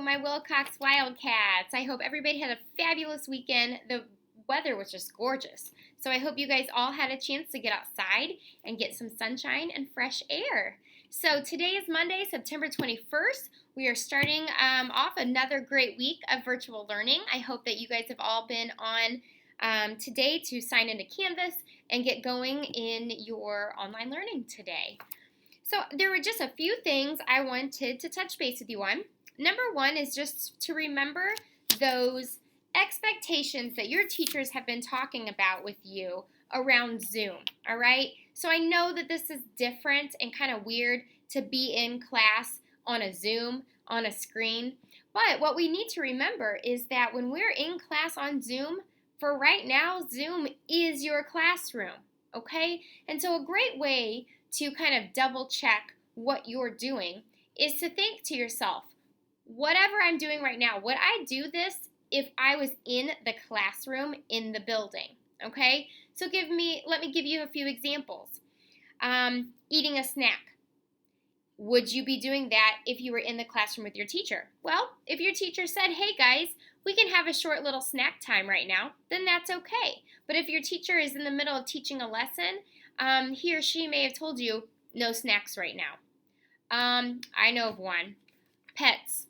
my Wilcox Wildcats. I hope everybody had a fabulous weekend. The weather was just gorgeous. So I hope you guys all had a chance to get outside and get some sunshine and fresh air. So today is Monday, September 21st. We are starting off another great week of virtual learning. I hope that you guys have all been on today to sign into Canvas and get going in your online learning today. So there were just a few things I wanted to touch base with you on. Number one is just to remember those expectations that your teachers have been talking about with you around Zoom, all right? So I know that this is different and kind of weird to be in class on a Zoom, on a screen, but what we need to remember is that when we're in class on Zoom, for right now, Zoom is your classroom, okay? And so a great way to kind of double check what you're doing is to think to yourself, whatever I'm doing right now, would I do this if I was in the classroom in the building? Okay, so let me give you a few examples. Eating a snack. Would you be doing that if you were in the classroom with your teacher? Well, if your teacher said, hey guys, we can have a short little snack time right now, then that's okay. But if your teacher is in the middle of teaching a lesson, he or she may have told you, no snacks right now. I know of one. Pets.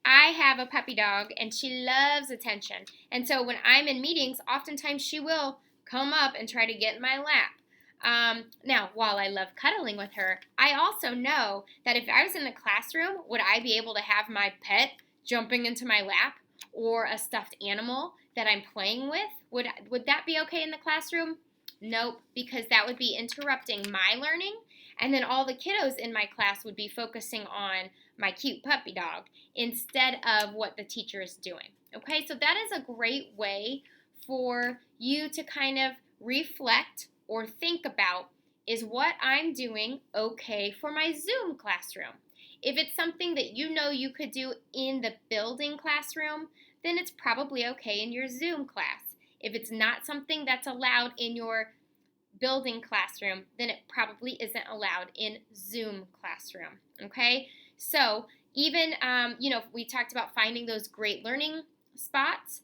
I have a puppy dog, and she loves attention. And so when I'm in meetings, oftentimes she will come up and try to get in my lap. Now, while I love cuddling with her, I also know that if I was in the classroom, would I be able to have my pet jumping into my lap or a stuffed animal that I'm playing with? Would that be okay in the classroom? Nope, because that would be interrupting my learning, and then all the kiddos in my class would be focusing on my cute puppy dog instead of what the teacher is doing. Okay, so that is a great way for you to kind of reflect or think about, is what I'm doing okay for my Zoom classroom? If it's something that you know you could do in the building classroom, then it's probably okay in your Zoom class. If it's not something that's allowed in your building classroom, then it probably isn't allowed in Zoom classroom, okay? So even, we talked about finding those great learning spots,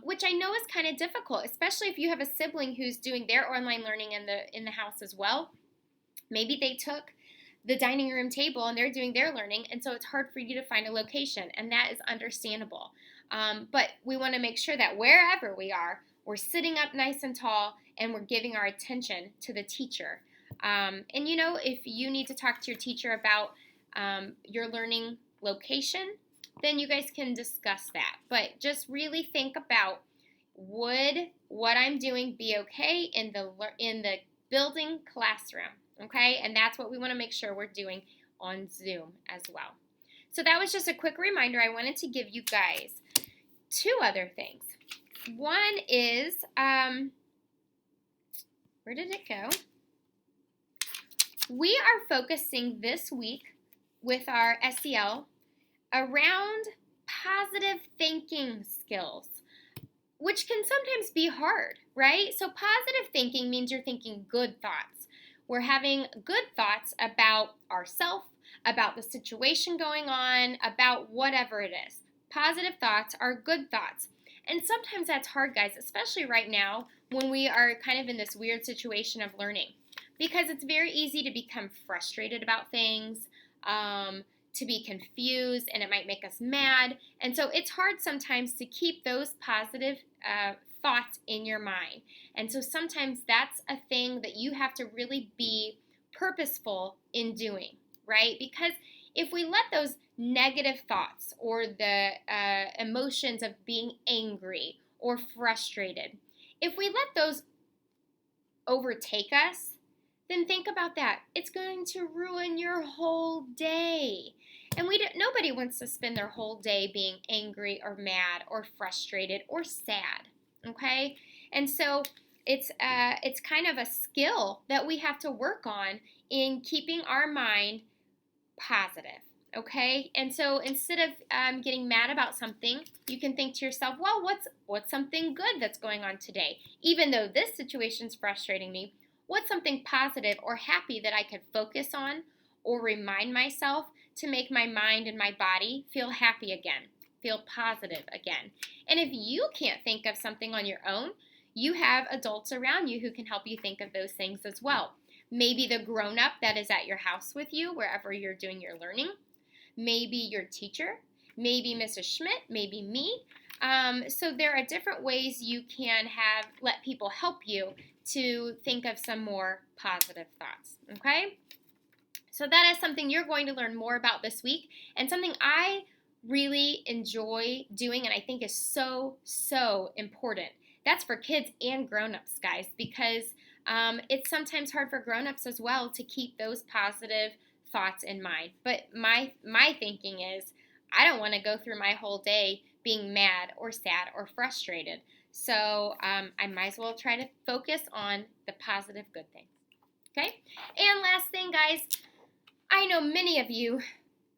which I know is kind of difficult, especially if you have a sibling who's doing their online learning in the house as well. Maybe they took the dining room table and they're doing their learning, and so it's hard for you to find a location, and that is understandable. But we want to make sure that wherever we are, we're sitting up nice and tall and we're giving our attention to the teacher. If you need to talk to your teacher about your learning location, then you guys can discuss that. But just really think about, would what I'm doing be okay in the building classroom? Okay, and that's what we want to make sure we're doing on Zoom as well. So that was just a quick reminder I wanted to give you guys. Two other things. One is, where did it go? We are focusing this week with our SEL around positive thinking skills, which can sometimes be hard, right? So positive thinking means you're thinking good thoughts. We're having good thoughts about ourselves, about the situation going on, about whatever it is. Positive thoughts are good thoughts. And sometimes that's hard, guys, especially right now when we are kind of in this weird situation of learning, because it's very easy to become frustrated about things, to be confused, and it might make us mad. And so it's hard sometimes to keep those positive thoughts in your mind. And so sometimes that's a thing that you have to really be purposeful in doing, right? Because if we let those negative thoughts or the emotions of being angry or frustrated, if we let those overtake us, then think about that. It's going to ruin your whole day. And nobody wants to spend their whole day being angry or mad or frustrated or sad, okay? And so it's kind of a skill that we have to work on in keeping our mind positive, okay? And so instead of getting mad about something, you can think to yourself, well, what's something good that's going on today? Even though this situation's frustrating me, what's something positive or happy that I could focus on or remind myself to make my mind and my body feel happy again, feel positive again? And if you can't think of something on your own, you have adults around you who can help you think of those things as well. Maybe the grown-up that is at your house with you, wherever you're doing your learning. Maybe your teacher. Maybe Mrs. Schmidt. Maybe me. So there are different ways you can let people help you to think of some more positive thoughts. Okay? So that is something you're going to learn more about this week, and something I really enjoy doing and I think is so, so important. That's for kids and grown-ups, guys, because it's sometimes hard for grown-ups as well to keep those positive thoughts in mind. But my thinking is, I don't want to go through my whole day being mad or sad or frustrated. So I might as well try to focus on the positive good things. Okay? And last thing, guys, I know many of you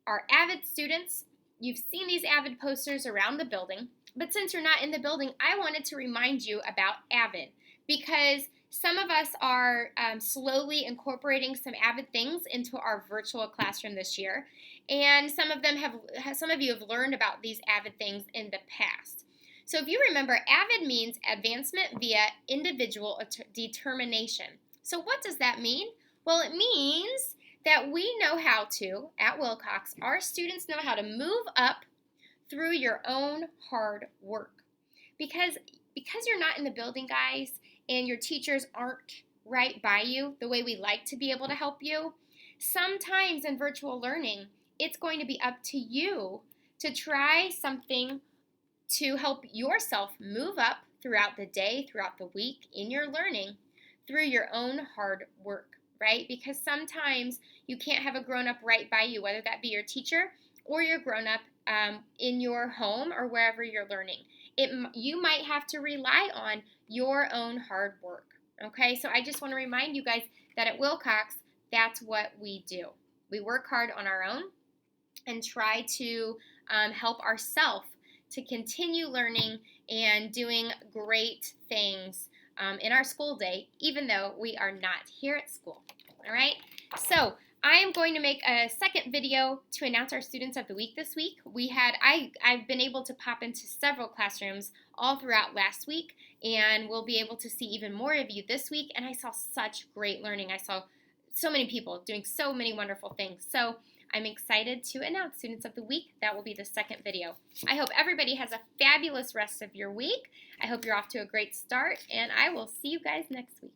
are Avid students. You've seen these Avid posters around the building. But since you're not in the building, I wanted to remind you about Avid, because some of us are slowly incorporating some Avid things into our virtual classroom this year, and some of you have learned about these Avid things in the past. So if you remember, Avid means advancement via individual determination. So what does that mean? Well, it means that we know how to, at Wilcox, our students know how to move up through your own hard work. Because you're not in the building, guys, and your teachers aren't right by you the way we like to be able to help you, sometimes in virtual learning, it's going to be up to you to try something to help yourself move up throughout the day, throughout the week, in your learning, through your own hard work, right? Because sometimes you can't have a grown-up right by you, whether that be your teacher or your grown-up in your home or wherever you're learning. You might have to rely on your own hard work, okay? So I just want to remind you guys that at Wilcox, that's what we do. We work hard on our own and try to help ourselves to continue learning and doing great things in our school day, even though we are not here at school, all right? So I am going to make a second video to announce our Students of the Week this week. I've been able to pop into several classrooms all throughout last week, and we'll be able to see even more of you this week, and I saw such great learning. I saw so many people doing so many wonderful things. So I'm excited to announce Students of the Week. That will be the second video. I hope everybody has a fabulous rest of your week. I hope you're off to a great start, and I will see you guys next week.